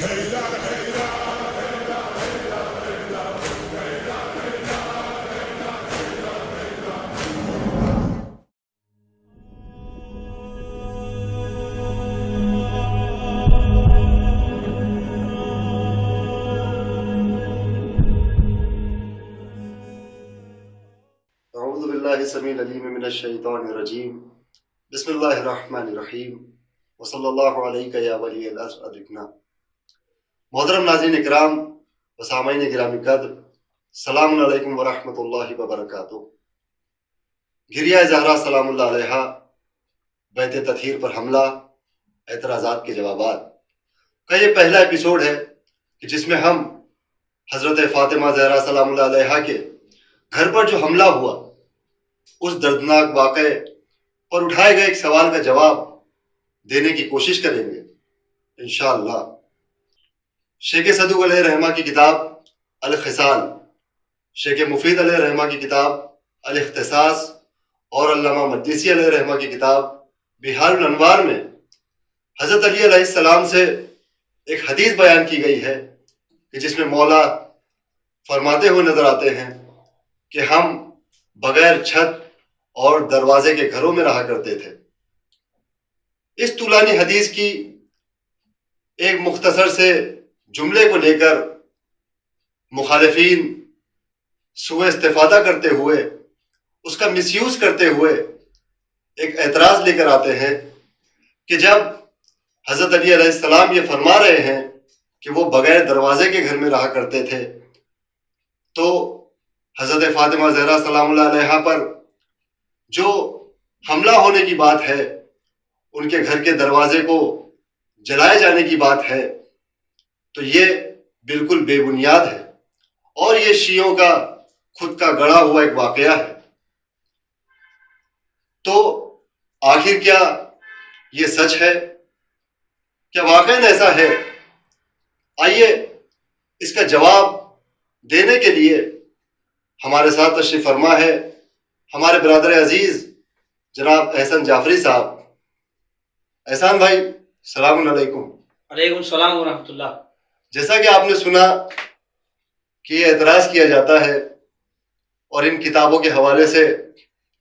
اعوذ باللہ السمیع العلیم من الشیطان الرجیم بسم اللہ الرحمن الرحیم وصلی اللہ علیہ یا ولی العصر ادرکنا۔ محترم ناظرین اکرام و سامعین گرامی قدر، السلام علیکم ورحمۃ اللہ وبرکاتہ۔ گریہ زہرا سلام اللہ علیہا بیت تطہیر پر حملہ، اعتراضات کے جوابات کا یہ پہلا ایپیسوڈ ہے کہ جس میں ہم حضرت فاطمہ زہرا سلام اللہ علیہا کے گھر پر جو حملہ ہوا اس دردناک واقعے پر اٹھائے گئے ایک سوال کا جواب دینے کی کوشش کریں گے انشاءاللہ۔ شیخ صدوق علیہ رحمہ کی کتاب الخصال، شیخ مفید علیہ رحمہ کی کتاب الاختصاص اور علامہ مجلسی علیہ رحمہ کی کتاب بحار الانوار میں حضرت علی علیہ السلام سے ایک حدیث بیان کی گئی ہے کہ جس میں مولا فرماتے ہوئے نظر آتے ہیں کہ ہم بغیر چھت اور دروازے کے گھروں میں رہا کرتے تھے۔ اس طولانی حدیث کی ایک مختصر سے جملے کو لے کر مخالفین سوء استفادہ کرتے ہوئے، اس کا مس یوز کرتے ہوئے ایک اعتراض لے کر آتے ہیں کہ جب حضرت علی علیہ السلام یہ فرما رہے ہیں کہ وہ بغیر دروازے کے گھر میں رہا کرتے تھے، تو حضرت فاطمہ زہرا سلام اللہ علیہا پر جو حملہ ہونے کی بات ہے، ان کے گھر کے دروازے کو جلائے جانے کی بات ہے، تو یہ بالکل بے بنیاد ہے اور یہ شیعوں کا خود کا گڑھا ہوا ایک واقعہ ہے۔ تو آخر کیا یہ سچ ہے؟ کیا واقعاً ایسا ہے؟ آئیے اس کا جواب دینے کے لیے ہمارے ساتھ تشریف فرما ہے ہمارے برادر عزیز جناب احسان جعفری صاحب۔ احسان بھائی السلام علیکم۔ علیکم السلام ورحمۃ اللہ۔ جیسا کہ آپ نے سنا کہ یہ اعتراض کیا جاتا ہے اور ان کتابوں کے حوالے سے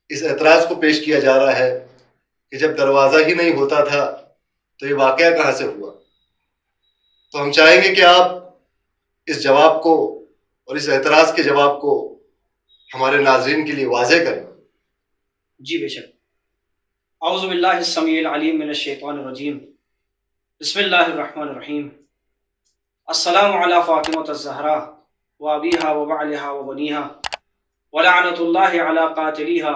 اس اعتراض کو پیش کیا جا رہا ہے کہ جب دروازہ ہی نہیں ہوتا تھا تو یہ واقعہ کہاں سے ہوا؟ تو ہم چاہیں گے کہ آپ اس جواب کو اور اس اعتراض کے جواب کو ہمارے ناظرین کے لیے واضح کریں۔ جی بے شک۔ اعوذ باللہ السمیع العلیم من الشیطان الرجیم، بسم اللہ الرحمن الرحیم۔ السلام علی فاطمۃ الزہرا و ابیہا و بعلہا و بنیہا ولعنۃ اللہ علی قاتلیہا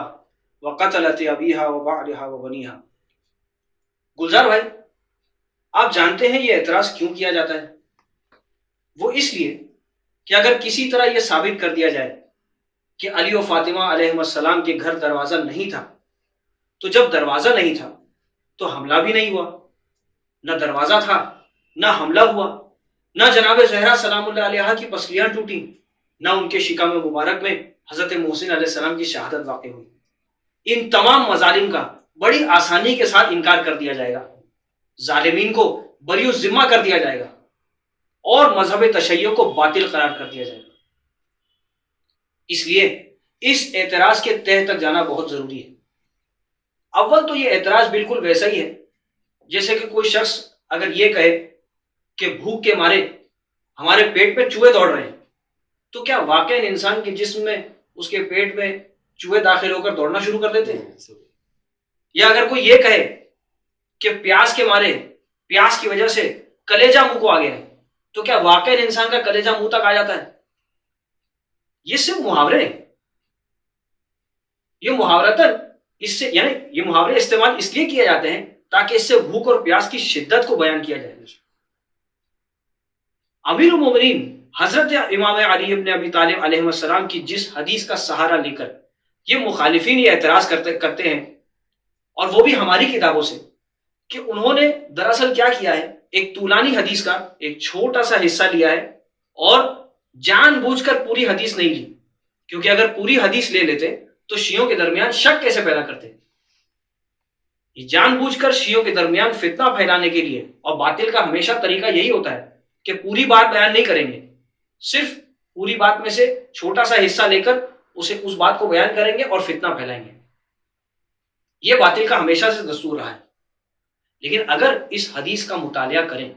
و قتلۃ ابیہا و بعلہا و بنیہا۔ گلزار بھائی، آپ جانتے ہیں یہ اعتراض کیوں کیا جاتا ہے؟ وہ اس لیے کہ اگر کسی طرح یہ ثابت کر دیا جائے کہ علی و فاطمہ علیہ السلام کے گھر دروازہ نہیں تھا، تو جب دروازہ نہیں تھا تو حملہ بھی نہیں ہوا، نہ دروازہ تھا نہ حملہ ہوا، نہ جناب زہرا سلام اللہ علیہا کی پسلیاں ٹوٹیں، نہ ان کے شکم مبارک میں حضرت محسن علیہ السلام کی شہادت واقع ہوئی۔ ان تمام مظالم کا بڑی آسانی کے ساتھ انکار کر دیا جائے گا، ظالمین کو بری الذمہ کر دیا جائے گا اور مذہب تشیع کو باطل قرار کر دیا جائے گا۔ اس لیے اس اعتراض کے تہہ تک جانا بہت ضروری ہے۔ اول تو یہ اعتراض بالکل ویسا ہی ہے جیسے کہ کوئی شخص اگر یہ کہے کہ بھوک کے مارے ہمارے پیٹ میں چوہے دوڑ رہے ہیں، تو کیا واقعی انسان کے جسم میں اس کے پیٹ میں چوہے داخل ہو کر دوڑنا شروع کر دیتے ہیں؟ یا اگر کوئی یہ کہے کہ پیاس کے مارے، پیاس کی وجہ سے کلیجہ منہ کو آ گیا ہے، تو کیا واقعی انسان کا کلیجہ منہ تک آ جاتا ہے؟ یہ صرف محاورے ہیں۔ یہ محاورتاً اس سے یعنی یہ محاورے استعمال اس لیے کیے جاتے ہیں تاکہ اس سے بھوک اور پیاس کی شدت کو بیان کیا جائے۔ امیر المومنین حضرت امام علی ابن ابی طالب علیہ السلام کی جس حدیث کا سہارا لے کر یہ مخالفین یہ اعتراض کرتے ہیں، اور وہ بھی ہماری کتابوں سے، کہ انہوں نے دراصل کیا کیا ہے، ایک طولانی حدیث کا ایک چھوٹا سا حصہ لیا ہے اور جان بوجھ کر پوری حدیث نہیں لی، کیونکہ اگر پوری حدیث لے لیتے تو شیعوں کے درمیان شک کیسے پیدا کرتے؟ یہ جان بوجھ کر شیعوں کے درمیان فتنہ پھیلانے کے لیے، اور باطل کا ہمیشہ طریقہ یہی ہوتا ہے کہ پوری بات بیان نہیں کریں گے، صرف پوری بات میں سے چھوٹا سا حصہ لے کر اس بات کو بیان کریں گے اور فتنہ پھیلائیں گے۔ یہ باطل کا ہمیشہ سے دستور رہا ہے۔ لیکن اگر اس حدیث کا مطالعہ کریں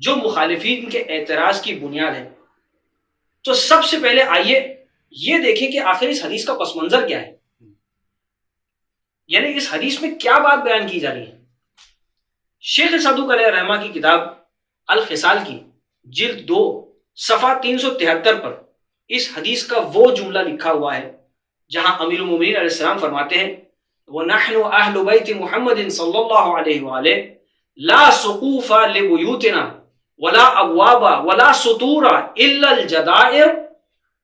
جو مخالفین کے اعتراض کی بنیاد ہے، تو سب سے پہلے آئیے یہ دیکھیں کہ آخر اس حدیث کا پس منظر کیا ہے، یعنی اس حدیث میں کیا بات بیان کی جا رہی ہے۔ شیخ صدوق علیہ الرحمہ کی کتاب الخصال کی جلد 2 صفحہ 373 پر اس حدیث کا وہ جملہ لکھا ہوا ہے جہاں امیر المومنین علیہ السلام فرماتے ہیں وَنَحْنُ أَهْلُ بَيْتِ مُحَمَّدٍ صلی اللہ علیہ وآلہ لا سقوف لبیوتنا ولا ابواب ولا سطور الا الجدائر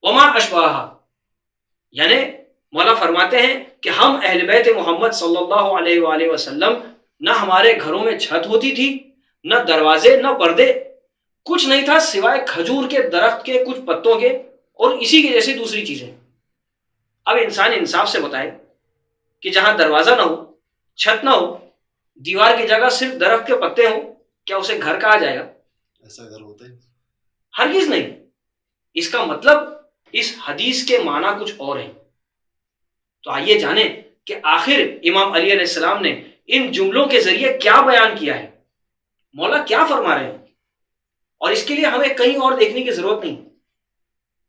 وما اشباہا، یعنی مولا فرماتے ہیں کہ ہم اہل بیت محمد صلی اللہ علیہ وآلہ وسلم نہ ہمارے گھروں میں چھت ہوتی تھی، نہ دروازے، نہ پردے، کچھ نہیں تھا سوائے کھجور کے درخت کے کچھ پتوں کے اور اسی کے جیسی دوسری چیزیں۔ اب انسان انصاف سے بتائے کہ جہاں دروازہ نہ ہو، چھت نہ ہو، دیوار کی جگہ صرف درخت کے پتے ہوں، کیا اسے گھر کہا جائے گا؟ ایسا گھر ہوتا ہے؟ ہرگز نہیں۔ اس کا مطلب اس حدیث کے معنی کچھ اور ہیں۔ تو آئیے جانیں کہ آخر امام علی علیہ السلام نے ان جملوں کے ذریعے کیا بیان کیا ہے، مولا کیا فرما رہے ہیں۔ اور اس کے لیے ہمیں کہیں اور دیکھنے کی ضرورت نہیں۔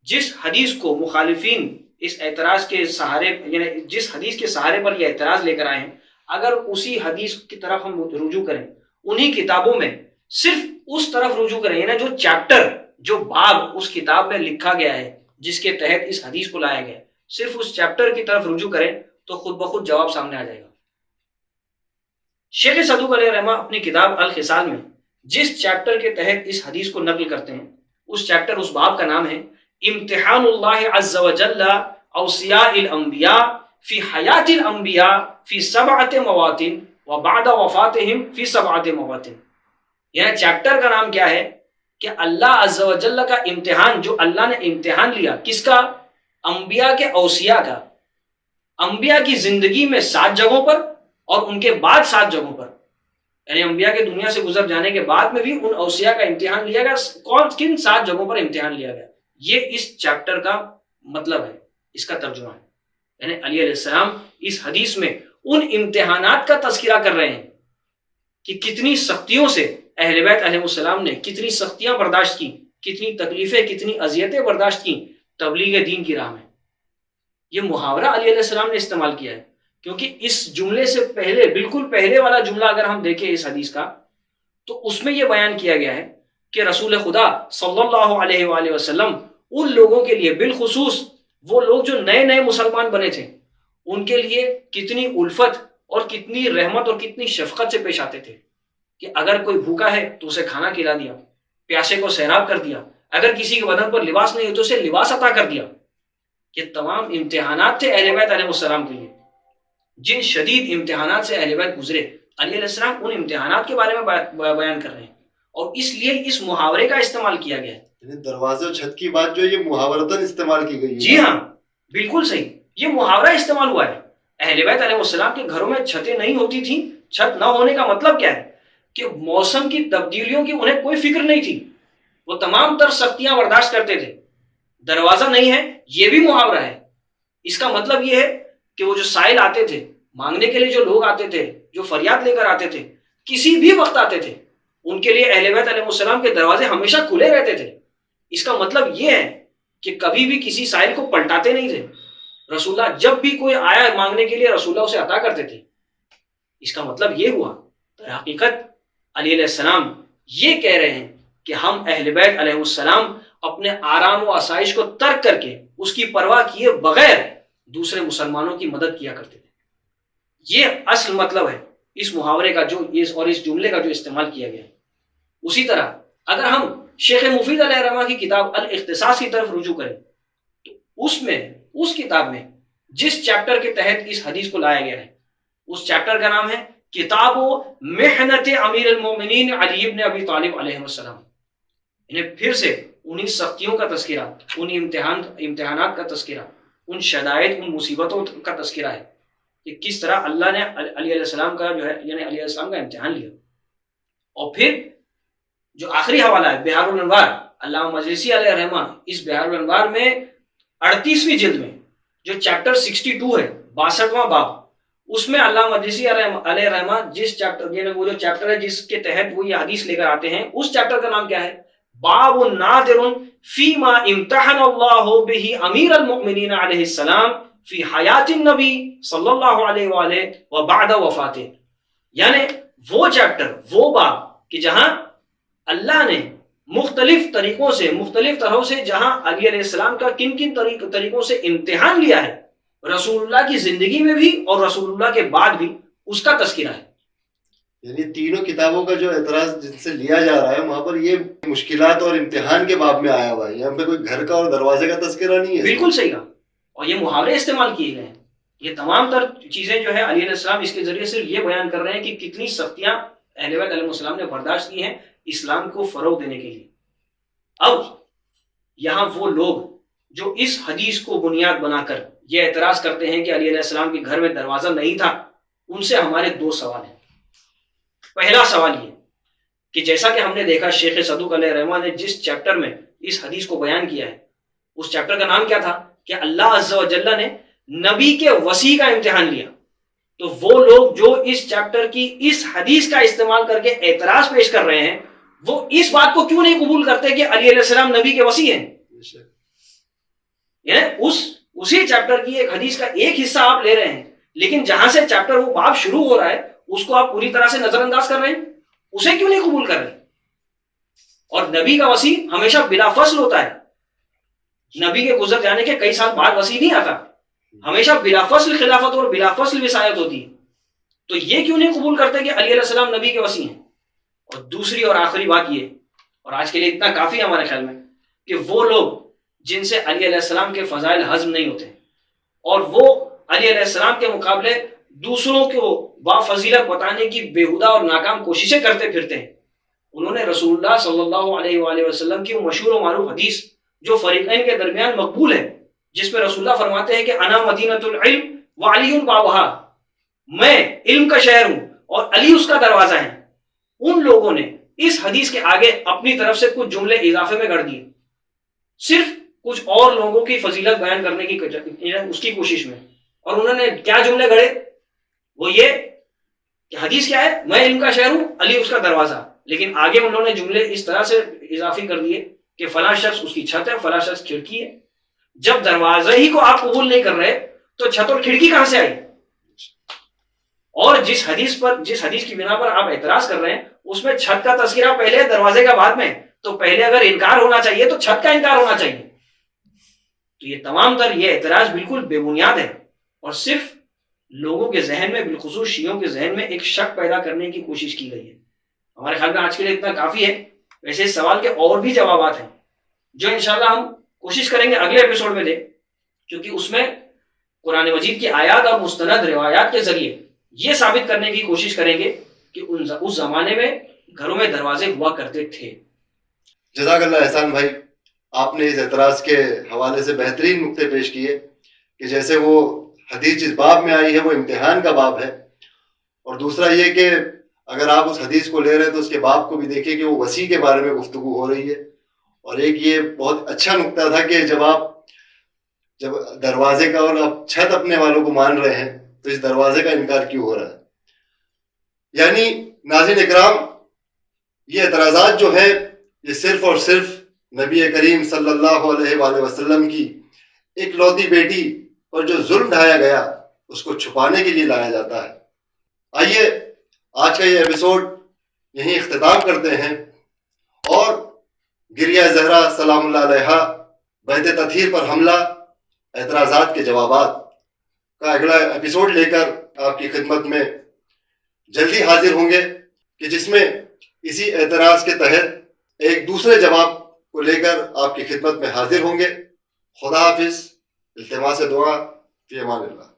جس حدیث کو مخالفین اس اعتراض کے سہارے، یعنی جس حدیث کے سہارے پر یہ اعتراض لے کر آئے ہیں، اگر اسی حدیث کی طرف ہم رجوع کریں، انہی کتابوں میں صرف اس طرف رجوع کریں، یعنی جو چیپٹر، جو باب اس کتاب میں لکھا گیا ہے جس کے تحت اس حدیث کو لایا گیا ہے، صرف اس چیپٹر کی طرف رجوع کریں تو خود بخود جواب سامنے آ جائے گا۔ شیخ صدوق علیہ الرحمہ اپنی کتاب الخصال میں جس چیپٹر کے تحت اس حدیث کو نقل کرتے ہیں، اس چیپٹر، اس باب کا نام ہے امتحان اللہ عز وجل اوصیاء الانبیاء فی حیات الانبیاء فی 7 مواطن وبعد وفاتہم فی 7 مواطن۔ یعنی چیپٹر کا نام کیا ہے کہ اللہ عز و جل کا امتحان، جو اللہ نے امتحان لیا کس کا؟ انبیاء کے اوصیاء کا، انبیاء کی زندگی میں 7 جگہوں پر اور ان کے بعد 7 جگہوں پر، یعنی انبیاء کے دنیا سے گزر جانے کے بعد میں بھی ان اوصیاء کا امتحان لیا گیا۔ کن 7 جگہوں پر امتحان لیا گیا، یہ اس چیپٹر کا مطلب ہے، اس کا ترجمہ ہے۔ یعنی علی علیہ السلام اس حدیث میں ان امتحانات کا تذکرہ کر رہے ہیں کہ کتنی سختیوں سے اہل بیت علیہ السلام نے کتنی سختیاں برداشت کی، کتنی تکلیفیں، کتنی اذیتیں برداشت کی تبلیغ دین کی راہ میں۔ یہ محاورہ علی علیہ السلام نے استعمال کیا ہے، کیونکہ اس جملے سے پہلے، بالکل پہلے والا جملہ اگر ہم دیکھیں اس حدیث کا، تو اس میں یہ بیان کیا گیا ہے کہ رسول خدا صلی اللہ علیہ وآلہ وسلم ان لوگوں کے لیے، بالخصوص وہ لوگ جو نئے نئے مسلمان بنے تھے، ان کے لیے کتنی الفت اور کتنی رحمت اور کتنی شفقت سے پیش آتے تھے کہ اگر کوئی بھوکا ہے تو اسے کھانا کھلا دیا، پیاسے کو سیراب کر دیا، اگر کسی کے بدن پر لباس نہیں ہے تو اسے لباس عطا کر دیا۔ یہ تمام امتحانات تھے اہل بیت علیہ السلام کے لیے، جن شدید امتحانات سے اہل بیت گزرے، علی علیہ السلام ان امتحانات کے بارے میں بیان کر رہے ہیں، اور اس لیے اس محاورے کا استعمال کیا گیا ہے۔ دروازے اور چھت کی بات جو یہ محاورتاً استعمال کی گئی ہے۔ جی ہاں، بالکل صحیح، یہ محاورہ استعمال ہوا ہے۔ اہل بیت علیہ السلام کے گھروں میں چھتیں نہیں ہوتی تھیں۔ چھت نہ ہونے کا مطلب کیا ہے کہ موسم کی تبدیلیوں کی انہیں کوئی فکر نہیں تھی، وہ تمام تر سختیاں برداشت کرتے تھے۔ دروازہ نہیں ہے، یہ بھی محاورہ ہے۔ اس کا مطلب یہ ہے کہ وہ جو سائل آتے تھے، مانگنے کے لیے جو لوگ آتے تھے، جو فریاد لے کر آتے تھے، کسی بھی وقت آتے تھے، ان کے لیے اہل بیت علیہ السلام کے دروازے ہمیشہ کھلے رہتے تھے۔ اس کا مطلب یہ ہے کہ کبھی بھی کسی سائل کو پلٹاتے نہیں تھے۔ رسول اللہ جب بھی کوئی آیا مانگنے کے لیے، رسول اللہ اسے عطا کرتے تھے۔ اس کا مطلب یہ ہوا، در حقیقت علی علیہ السلام یہ کہہ رہے ہیں کہ ہم اہل بیت علیہ السلام اپنے آرام و آسائش کو ترک کر کے، اس کی پرواہ کیے بغیر دوسرے مسلمانوں کی مدد کیا کرتے تھے۔ یہ اصل مطلب ہے اس محاورے کا اور اس جملے کا جو استعمال کیا گیا ہے۔ اسی طرح اگر ہم شیخ مفید علیہ الرحمہ کی کتاب الاختصاص کی طرف رجوع کریں تو اس کتاب میں جس چیپٹر کے تحت اس حدیث کو لایا گیا ہے، اس چیپٹر کا نام ہے کتاب و محنت امیر المومنین علی ابن ابی طالب علیہ السلام۔ انہیں پھر سے انہی سختیوں کا تذکرہ، انہی امتحانات کا تذکرہ، ان شدائد، ان مصیبتوں کا تذکرہ ہے کہ کس طرح اللہ نے علی علیہ السلام کا جو ہے، یعنی علی علیہ السلام کا امتحان لیا، اور پھر جو آخری حوالہ ہے بحار الانوار، علامہ مجلسی علیہ رحمہ اس بحار الانوار میں 38ویں جلد میں جو چیپٹر 62 ہے 62واں باب، اس میں علامہ مجلسی علیہ رحمہ جس چیپٹر یعنی وہ جو چیپٹر ہے جس کے تحت وہ یہ حدیث لے کر آتے ہیں، اس چیپٹر کا نام کیا ہے؟ باب نادر فیما امتحن اللہ بہ امیر المؤمنین علیہ السلام فی حیات النبی صلی اللہ علیہ وآلہ وبعد وفاتہ، یعنی وہ چیپٹر، وہ باب کہ جہاں اللہ نے مختلف طریقوں سے، مختلف طرحوں سے جہاں علی علیہ السلام کا کن کن طریقوں سے امتحان لیا ہے، رسول اللہ کی زندگی میں بھی اور رسول اللہ کے بعد بھی، اس کا تذکرہ ہے۔ یعنی تینوں کتابوں کا جو اعتراض جن سے لیا جا رہا ہے وہاں پر یہ مشکلات اور امتحان کے باب میں آیا ہوا ہے، یہاں پہ کوئی گھر کا اور دروازے کا تذکرہ نہیں ہے۔ بالکل صحیح کہا، اور یہ محاورے استعمال کیے گئے ہیں، یہ تمام تر چیزیں جو ہے علی علیہ السلام اس کے ذریعے صرف یہ بیان کر رہے ہیں کہ کتنی سختیاں اہل بیت علیہ السلام نے برداشت کی ہیں اسلام کو فروغ دینے کے لیے۔ اب یہاں وہ لوگ جو اس حدیث کو بنیاد بنا کر یہ اعتراض کرتے ہیں کہ علی علیہ السلام کے گھر میں دروازہ نہیں تھا، ان سے ہمارے دو سوال ہیں۔ پہلا سوال یہ کہ جیسا کہ ہم نے دیکھا شیخ صدوق علیہ رحمہ نے جس چیپٹر میں اس حدیث کو بیان کیا ہے، اس چیپٹر کا نام کیا تھا؟ کہ اللہ عز و جل نے نبی کے وصی کا امتحان لیا۔ تو وہ لوگ جو اس چیپٹر کی اس حدیث کا استعمال کر کے اعتراض پیش کر رہے ہیں، وہ اس بات کو کیوں نہیں قبول کرتے کہ علی علیہ السلام نبی کے وصی ہیں؟ یعنی اسی چیپٹر کی ایک حدیث کا ایک حصہ آپ لے رہے ہیں، لیکن جہاں سے چیپٹر وہ باب شروع ہو رہا ہے اس کو آپ پوری طرح سے نظر انداز کر رہے ہیں، اسے کیوں نہیں قبول کر رہے؟ اور نبی کا وصی ہمیشہ بلا فصل ہوتا ہے، نبی کے گزر جانے کے کئی سال بعد وصی نہیں آتا، ہمیشہ بلا فصل خلافت اور بلا فصل وصایت ہوتی ہے۔ تو یہ کیوں نہیں قبول کرتے کہ علی علیہ السلام نبی کے وصی ہیں؟ اور دوسری اور آخری بات یہ، اور آج کے لیے اتنا کافی ہے ہمارے خیال میں، کہ وہ لوگ جن سے علی علیہ السلام کے فضائل ہضم نہیں ہوتے اور وہ علی علیہ السلام کے مقابلے دوسروں کو بافضیلت بتانے کی بیہودہ اور ناکام کوششیں کرتے پھرتے ہیں، انہوں نے رسول اللہ صلی اللہ علیہ وآلہ وسلم کی مشہور و معروف حدیث جو فریقین کے درمیان مقبول ہے، جس میں رسول اللہ فرماتے ہیں کہ انا مدینۃ العلم وعلی بابھا، میں علم کا شہر ہوں اور علی اس کا دروازہ ہے، ان لوگوں نے اس حدیث کے آگے اپنی طرف سے کچھ جملے اضافے میں گڑھ دیے، صرف کچھ اور لوگوں کی فضیلت بیان کرنے کی اس کی کوشش میں، اور انہوں نے کیا جملے گڑھے؟ وہ یہ کہ حدیث کیا ہے؟ میں علم کا شہر ہوں، علی اس کا دروازہ، لیکن آگے انہوں نے جملے اس طرح سے اضافی کر دیے کہ فلاں شخص اس کی چھت ہے، فلاں شخص کھڑکی ہے۔ جب دروازے ہی کو آپ قبول نہیں کر رہے تو چھت اور کھڑکی کہاں سے آئی؟ اور جس حدیث کی بنا پر آپ اعتراض کر رہے ہیں اس میں چھت کا تذکرہ پہلے ہے، دروازے کا بعد میں، تو پہلے اگر انکار ہونا چاہیے تو چھت کا انکار ہونا چاہیے۔ تو یہ تمام تر یہ اعتراض بالکل بے بنیاد ہے اور صرف لوگوں کے ذہن میں، بالخصوص شیعوں کے ذہن میں ایک شک پیدا کرنے کی کوشش کی گئی ہے۔ ہمارے خیال میں آج کے لیے اتنا کافی ہے۔ ویسے اس سوال کے اور بھی جوابات ہیں جو انشاءاللہ ہم کوشش کریں گے اگلے ایپیسوڈ میں دیں، کیونکہ اس میں قرآن مجید کی آیات اور مستند روایات کے ذریعے یہ ثابت کرنے کی کوشش کریں گے کہ اس زمانے میں گھروں میں دروازے ہوا کرتے تھے۔ جزاک اللہ احسان بھائی، آپ نے اس اعتراض کے حوالے سے بہترین نقطے پیش کیے کہ جیسے وہ حدیث جس باب میں آئی ہے وہ امتحان کا باب ہے، اور دوسرا یہ کہ اگر آپ اس حدیث کو لے رہے ہیں تو اس کے باب کو بھی دیکھیں کہ وہ وسیع کے بارے میں گفتگو ہو رہی ہے۔ اور ایک یہ بہت اچھا نقطہ تھا کہ جب دروازے کا اور آپ چھت اپنے والوں کو مان رہے ہیں تو اس دروازے کا انکار کیوں ہو رہا ہے؟ یعنی ناظرین اکرام، یہ اعتراضات جو ہے یہ صرف اور صرف نبی کریم صلی اللہ علیہ وآلہ وسلم کی ایک لوتی بیٹی پر جو ظلم ڈھایا گیا اس کو چھپانے کے لیے لایا جاتا ہے۔ آئیے آج کا یہ ایپیسوڈ یہیں اختتام کرتے ہیں، اور گریہ زہرا سلام اللہ علیہا بیت تطہیر پر حملہ، اعتراضات کے جوابات کا اگلا ایپیسوڈ لے کر آپ کی خدمت میں جلدی حاضر ہوں گے، کہ جس میں اسی اعتراض کے تحت ایک دوسرے جواب کو لے کر آپ کی خدمت میں حاضر ہوں گے۔ خدا حافظ، التماس دعا، فی امان اللہ۔